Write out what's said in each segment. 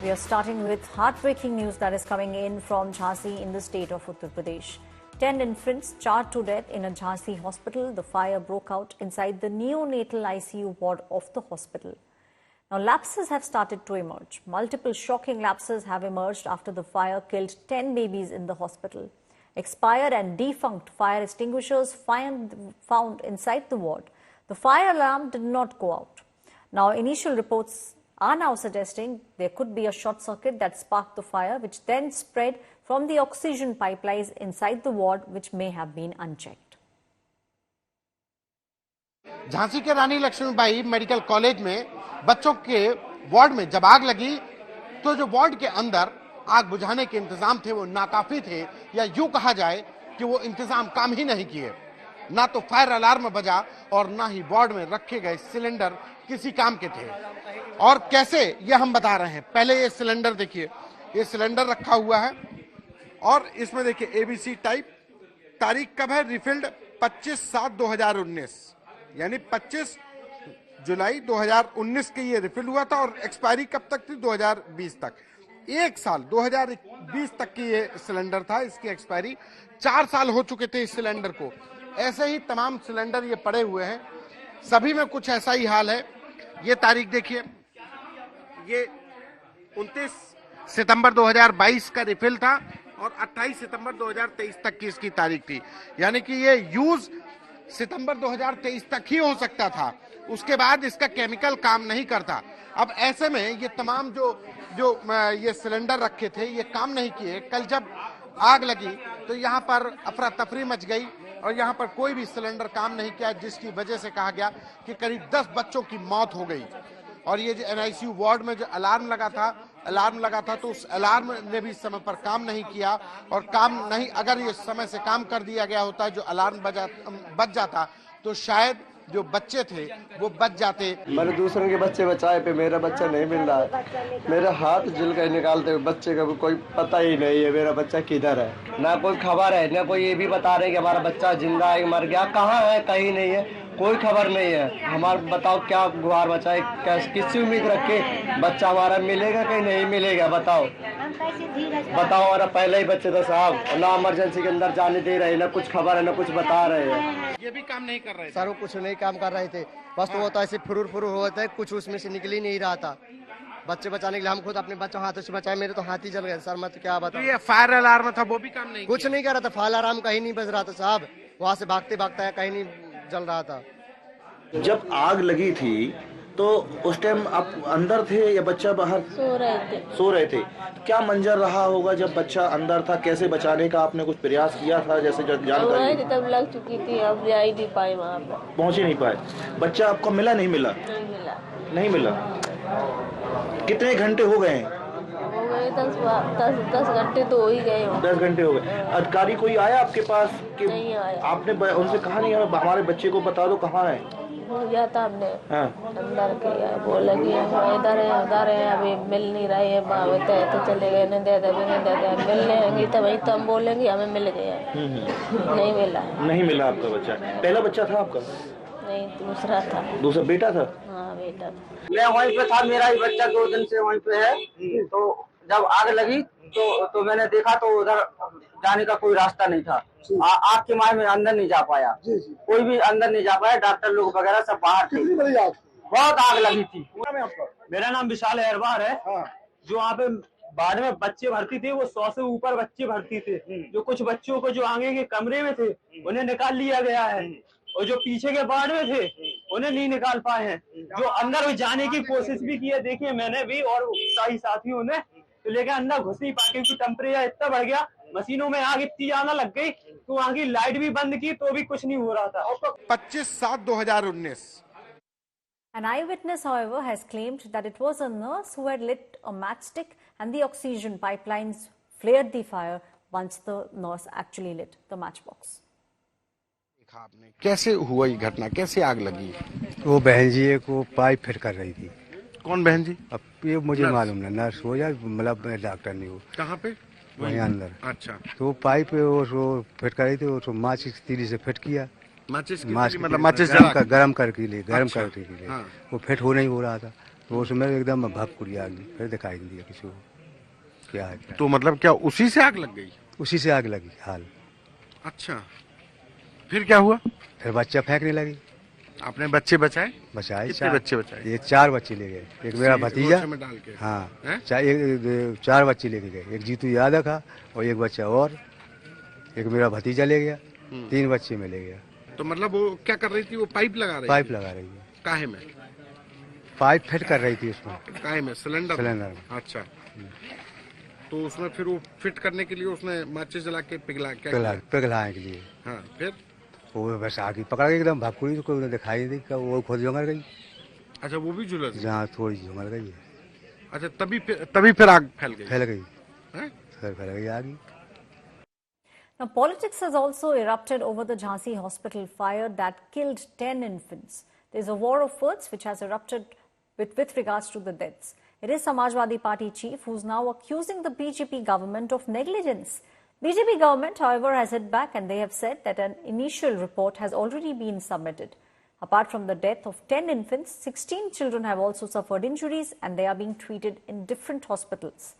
We are starting with heartbreaking news that is coming in from Jhansi in the state of Uttar Pradesh. 10 infants charred to death in a Jhansi hospital. The fire broke out inside the neonatal ICU ward of the hospital. Now, lapses have started to emerge. Multiple shocking lapses have emerged after the fire killed 10 babies in the hospital. Expired and defunct fire extinguishers found inside the ward. The fire alarm did not go out. Now, initial reports are now suggesting there could be a short circuit that sparked the fire, which then spread from the oxygen pipelines inside the ward, which may have been unchecked. Jhansi के रानी Lakshmibai medical college में बच्चों के ward में जब आग लगी तो जो वार्ड के अंदर आग बुझाने के इंतजाम थे वो नाकाफी थे, या यूं कहा जाए कि वो इंतजाम काम ही नहीं किए। ना तो फायर अलार्म बजा और ना ही वार्ड में रखे गए सिलेंडर किसी काम के थे। और कैसे, ये हम बता रहे हैं। पहले ये सिलेंडर देखिए, ये सिलेंडर रखा हुआ है और इसमें देखिए एबीसी टाइप, तारीख कब है रिफिल्ड 25/7/2019, यानी 25 जुलाई 2019 के ये रिफिल हुआ था और एक्सपायरी कब तक थी? 2020 तक। एक साल 2020 तक की ये सिलेंडर था, इसकी एक्सपायरी 4 साल हो चुके थे इस सिलेंडर को। ऐसे ही तमाम सिलेंडर ये पड़े हुए हैं, सभी में कुछ ऐसा ही हाल है। ये तारीख देखिए, ये 29 सितंबर 2022 का रिफिल था और 28 सितंबर 2023 तक की इसकी तारीख थी, यानी कि ये यूज सितंबर 2023 तक ही हो सकता था, उसके बाद इसका केमिकल काम नहीं करता। अब ऐसे में ये तमाम जो ये सिलेंडर रखे थे ये काम नहीं किए। कल जब आग लगी तो यहाँ पर अफरा तफरी मच गई और यहाँ पर कोई भी सिलेंडर काम नहीं किया, जिसकी वजह से कहा गया कि करीब 10 बच्चों की मौत हो गई। और ये जो एनआईसीयू वार्ड में जो अलार्म लगा था तो उस अलार्म ने भी समय पर काम नहीं किया। और काम नहीं, अगर ये समय से काम कर दिया गया होता, जो अलार्म बच जाता तो शायद जो बच्चे थे वो बच जाते। मैंने दूसरों के बच्चे बचाए पे मेरा बच्चा नहीं मिल रहा है। मेरा हाथ जिल कर निकालते हुए बच्चे का कोई पता ही नहीं है मेरा बच्चा किधर है। ना कोई खबर है, ना कोई ये भी बता रहे कि हमारा बच्चा जिंदा है मर गया, कहाँ है कहीं नहीं है, कोई खबर नहीं है। हमारा बताओ क्या गुहार बचाए, किससे उम्मीद रखे बच्चा हमारा मिलेगा कि नहीं मिलेगा? बताओ हमारा पहले ही बच्चे था साहब, ना इमरजेंसी के अंदर जाने दे रहे, ना कुछ खबर है, ना कुछ बता रहे हैं। ये भी काम नहीं कर रहे थे सर, वो कुछ नहीं काम कर रहे थे, बस तो होता ऐसे फुरूर होता है, कुछ उसमें से निकल ही नहीं रहा था। बच्चे बचाने के लिए हम खुद अपने बच्चों हाथों से बचाए, मेरे तो हाथ ही जल गए सर। मैं तो क्या बताऊं। ये फायर अलार्म था वो भी काम नहीं, कुछ नहीं कर रहा था। फायर अलार्म कहीं नहीं बज रहा था साहब, वहाँ से भागते कहीं नहीं जल रहा था। जब आग लगी थी तो उस टाइम आप अंदर थे या बच्चा बाहर? सो रहे थे। क्या मंजर रहा होगा जब बच्चा अंदर था? कैसे बचाने का आपने कुछ प्रयास किया था? जैसे जानकारी तब लग चुकी थी, अब जा ही नहीं पाए, वहाँ पर पहुँच ही नहीं पाए। बच्चा आपको मिला नहीं मिला? नहीं मिला। कितने घंटे हो गए? हो गए 10 घंटे तो हो ही गए। 10 घंटे हो गए। अधिकारी कोई आया आपके पास कि नहीं आया? आपने उनसे कहा नहीं हमारे बच्चे को बता दो कहाँ है? गया था हमने। हाँ। अंदर किया, बोला कि इधर है उधर है, अभी मिल नहीं रही है, तो चले गए, नहीं दे मिलने आएंगे तो वही तो हम बोलेंगे हमें मिल गया। नहीं मिला। नहीं मिला आपका बच्चा? पहला बच्चा था आपका? नहीं, दूसरा था। दूसरा बेटा था? हाँ, बेटा था। मैं वहीं पे था, मेरा ही बच्चा 2 दिन से वहीं पे है। तो जब आग लगी तो मैंने देखा तो उधर जाने का कोई रास्ता नहीं था। आग के मारे में अंदर नहीं जा पाया, कोई भी अंदर नहीं जा पाया, डॉक्टर लोग वगैरह सब बाहर थे। बहुत आग लगी थी। मेरा नाम विशाल अहरबार है। जो वहाँ पे बाद में बच्चे भर्ती थे वो 100 से ऊपर बच्चे भर्ती थे। जो कुछ बच्चों को जो आगे के कमरे में थे उन्हें निकाल लिया गया है, और जो पीछे के वार्ड में थे उन्हें नहीं निकाल पाए हैं। जो अंदर जाने की कोशिश भी की है, देखिए मैंने भी और कई साथियों ने, तो लेकिन अंदर घुस नहीं पाए क्योंकि टेम्परेचर इतना बढ़ गया, मशीनों में आग इतनी ज्यादा लग गई तो वहाँ की लाइट भी बंद की तो भी कुछ नहीं हो रहा था। 25/7/2019। An eyewitness, however, has claimed that it was a nurse who had lit a matchstick and the oxygen pipelines flared the fire once the nurse actually lit the matchbox. कैसे हुआ ये घटना, कैसे आग लगी? वो बहन जी एक वो पाइप फिट कर रही थी। कौन बहन जी? अब ये मुझे मालूम नहीं, नर्स हो या मतलब डॉक्टर नहीं हो। कहाँ पे? वहीं अंदर। अच्छा। तो वो पाइप वो फिट कर रही थी, वो माचिस तीली से फिट किया। माचिस मतलब माचिस गरम करके लिए हाँ। वो फिट हो नहीं हो रहा था। तो उसमें एकदम भभकुड़ी आ गई, फिर दिखाई नहीं दिया किसी को क्या है क्या। तो मतलब क्या उसी से आग लग गई? उसी से आग लगी हाल। अच्छा, फिर क्या हुआ? फिर बच्चा फेंकने लगी। आपने बच्चे बचाए? बचाए। कितने बच्चे बचाए? ये 4 बच्चे ले गए, एक मेरा भतीजा। गोशे में डाल के? हाँ, हैं? 4 बच्चे लेके गए, एक जीतू यादव का और एक बच्चा और, एक मेरा भतीजा ले गया, 3 बच्चे में ले गया। तो मतलब वो क्या कर रही थी? वो पाइप लगा रही पाइप थी? लगा रही है। काहे में? पाइप फिट कर रही थी उसमें। काहे में? Cylinder cylinder. अच्छा, तो उसमें फिर वो फिट करने के लिए उसने माचिस जला के पिघलाने के लिए। हाँ, फिर वो बस आगे पकड़ गई एकदम भभकुड़ी, तो कोई दिखाई नहीं दी, वो खुद झुमर गई। अच्छा, वो भी झुलस गई? जहाँ थोड़ी झुमर गई है। अच्छा, तभी फिर आग फैल गई? फैल गई, हैं? फिर फैल गई आग। Now, politics has also erupted over the Jhansi hospital fire that killed 10 infants. There's a war of words which has erupted with regards to the deaths. It is Samajwadi Party chief who's now accusing the BJP government of negligence. BJP government, however, has hit back and they have said that an initial report has already been submitted. Apart from the death of 10 infants, 16 children have also suffered injuries and they are being treated in different hospitals.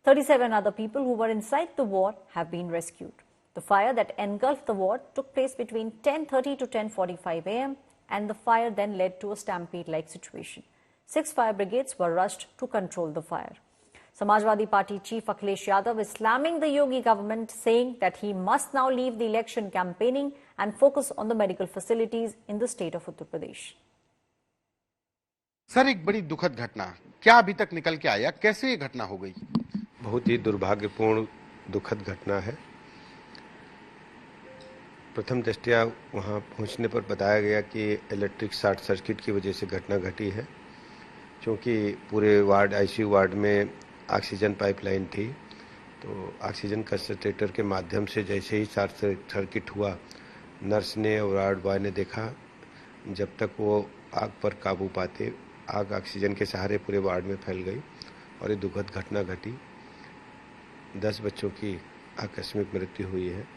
37 other people who were inside the ward have been rescued. The fire that engulfed the ward took place between 10:30 to 10:45 a.m. and the fire then led to a stampede-like situation. 6 fire brigades were rushed to control the fire. Samajwadi Party chief Akhilesh Yadav is slamming the Yogi government, saying that he must now leave the election campaigning and focus on the medical facilities in the state of Uttar Pradesh. Sir, एक बड़ी दुखद घटना क्या अभी तक निकल के आया? कैसे ये घटना हो गई? बहुत ही दुर्भाग्यपूर्ण दुखद घटना है। प्रथम दृष्टया वहां पहुंचने पर बताया गया कि इलेक्ट्रिक शॉर्ट सर्किट की वजह से घटना घटी है, क्योंकि पूरे वार्ड आईसीयू वार्ड में ऑक्सीजन पाइपलाइन थी। तो ऑक्सीजन कंसंट्रेटर के माध्यम से जैसे ही शॉर्ट सर्किट हुआ, नर्स ने और वार्ड बॉय ने देखा, जब तक वो आग पर काबू पाते, आग ऑक्सीजन के सहारे पूरे वार्ड में फैल गई और ये दुखद घटना घटी। 10 बच्चों की आकस्मिक मृत्यु हुई है,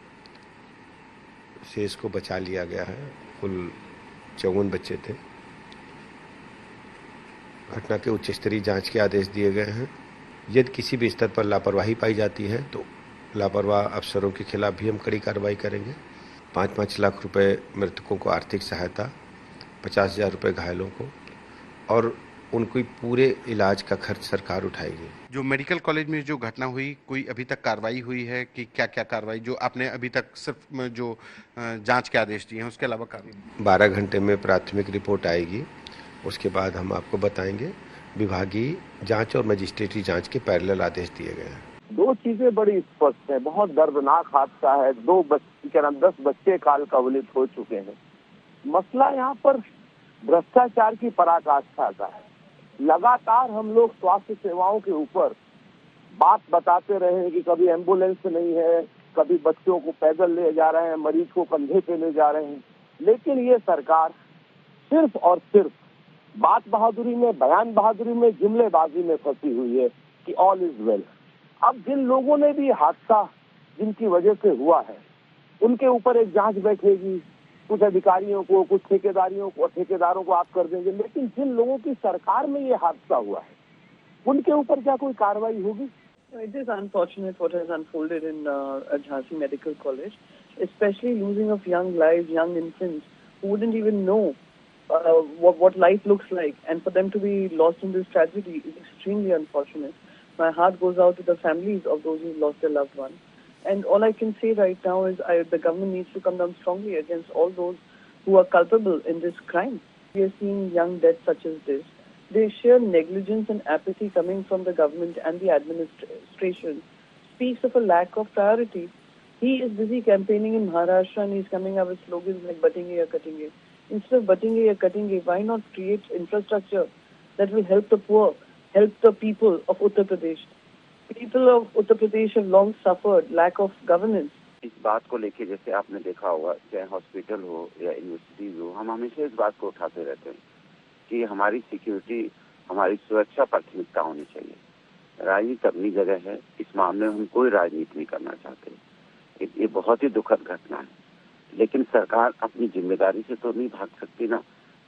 शेष को बचा लिया गया है। कुल 54 बच्चे थे। घटना के उच्च स्तरीय जांच के आदेश दिए गए हैं। यदि किसी भी स्तर पर लापरवाही पाई जाती है तो लापरवाह अफसरों के खिलाफ भी हम कड़ी कार्रवाई करेंगे। 5-5 लाख रुपए मृतकों को आर्थिक सहायता, 50,000 रुपये घायलों को, और उनकी पूरे इलाज का खर्च सरकार उठाएगी। जो मेडिकल कॉलेज में जो घटना हुई, कोई अभी तक कार्रवाई हुई है कि क्या क्या कार्रवाई जो आपने अभी तक सिर्फ जो जांच के आदेश दिए हैं उसके अलावा कार्रवाई? 12 घंटे में प्राथमिक रिपोर्ट आएगी, उसके बाद हम आपको बताएंगे। विभागीय जांच और मजिस्ट्रेटी जांच के पैरेलल आदेश दिए गए हैं। 2 चीजें बड़ी स्पष्ट है। बहुत दर्दनाक हादसा है। 10 बच्चे काल कवलित हो चुके हैं। मसला यहाँ पर भ्रष्टाचार की पराकाष्ठा का है। लगातार हम लोग स्वास्थ्य सेवाओं के ऊपर बात बताते रहे हैं कि कभी एम्बुलेंस नहीं है, कभी बच्चों को पैदल ले जा रहे हैं, मरीज को कंधे पे ले जा रहे हैं, लेकिन ये सरकार सिर्फ और सिर्फ बात बहादुरी में, बयान बहादुरी में, जुमलेबाजी में फंसी हुई है कि ऑल इज वेल। अब जिन लोगों ने भी हादसा जिनकी वजह से हुआ है, उनके ऊपर एक जांच बैठेगी। कुछ अधिकारियों को, कुछ ठेकेदारों को आप कर देंगे, लेकिन जिन लोगों की सरकार में ये हादसा हुआ है, उनके ऊपर क्या कोई कार्रवाई होगी? It is unfortunate what has unfolded in Jhansi Medical College, especially losing of young lives, young infants who wouldn't even know what life looks like, and for them to be lost in this tragedy is extremely unfortunate. My heart goes out to the families of those who lost their loved one. And all I can say right now is the government needs to come down strongly against all those who are culpable in this crime. We are seeing young deaths such as this. Their sheer negligence and apathy coming from the government and the administration speaks of a lack of priority. He is busy campaigning in Maharashtra and he's coming up with slogans like "Batenge ya Katenge." Instead of "Batenge ya Katenge," why not create infrastructure that will help the poor, help the people of Uttar Pradesh? People of Uttar Pradesh have long suffered lack of governance. इस बात को लेके जैसे आपने देखा होगा, चाहे hospital हो या यूनिवर्सिटीज हो, हम हमेशा इस बात को उठाते रहते हैं कि हमारी सिक्योरिटी, हमारी सुरक्षा प्राथमिकता होनी चाहिए। राजनीति अपनी जगह है, इस मामले में हम कोई राजनीति नहीं करना चाहते। ये बहुत ही दुखद घटना है, लेकिन सरकार अपनी जिम्मेदारी से तो नहीं भाग सकती ना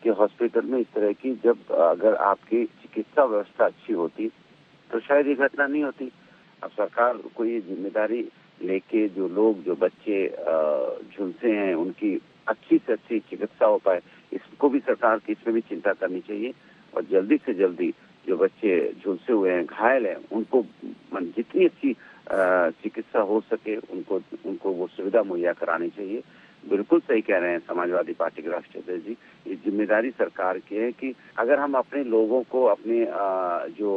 कि हॉस्पिटल में इस तरह की जब अगर आपकी चिकित्सा व्यवस्था अच्छी होती तो शायद ये घटना नहीं होती। अब सरकार को ये जिम्मेदारी लेके जो लोग, जो बच्चे झुलसे हैं, उनकी अच्छी से अच्छी चिकित्सा हो पाए, इसको भी सरकार की इसमें भी चिंता करनी चाहिए और जल्दी से जल्दी जो बच्चे झुलसे हुए हैं, घायल हैं, उनको जितनी अच्छी चिकित्सा हो सके उनको वो सुविधा मुहैया करानी चाहिए। बिल्कुल सही कह रहे हैं समाजवादी पार्टी के राष्ट्रीय अध्यक्ष जी, ये जिम्मेदारी सरकार की है कि अगर हम अपने लोगों को, अपने जो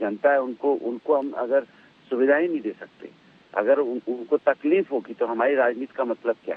जनता है उनको हम अगर सुविधाएं नहीं दे सकते, अगर उनको तकलीफ होगी तो हमारी राजनीति का मतलब क्या है।